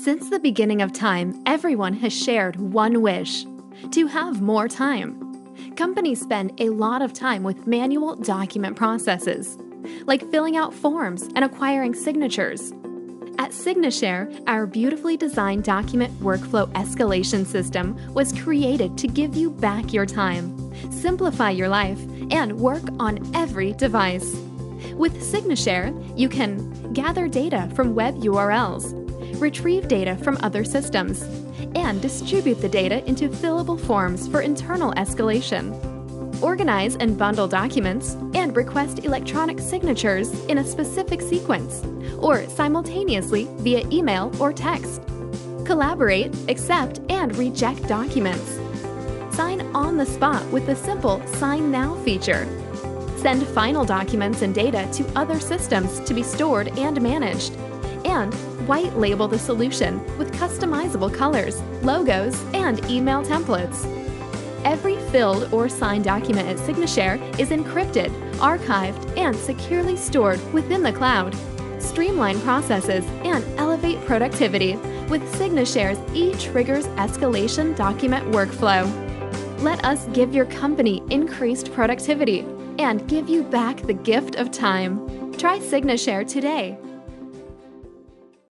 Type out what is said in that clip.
Since the beginning of time, everyone has shared one wish: to have more time. Companies spend a lot of time with manual document processes, like filling out forms and acquiring signatures. At Signashare, our beautifully designed document workflow escalation system was created to give you back your time, simplify your life, and work on every device. With Signashare, you can gather data from web URLs, retrieve data from other systems, and distribute the data into fillable forms for internal escalation. Organize and bundle documents, and request electronic signatures in a specific sequence, or simultaneously via email or text. Collaborate, accept, and reject documents. Sign on the spot with the simple Sign Now feature. Send final documents and data to other systems to be stored and managed. And white label the solution with customizable colors, logos, and email templates. Every filled or signed document at Signashare is encrypted, archived, and securely stored within the cloud. Streamline processes and elevate productivity with Signashare's eTriggers escalation document workflow. Let us give your company increased productivity and give you back the gift of time. Try Signashare today.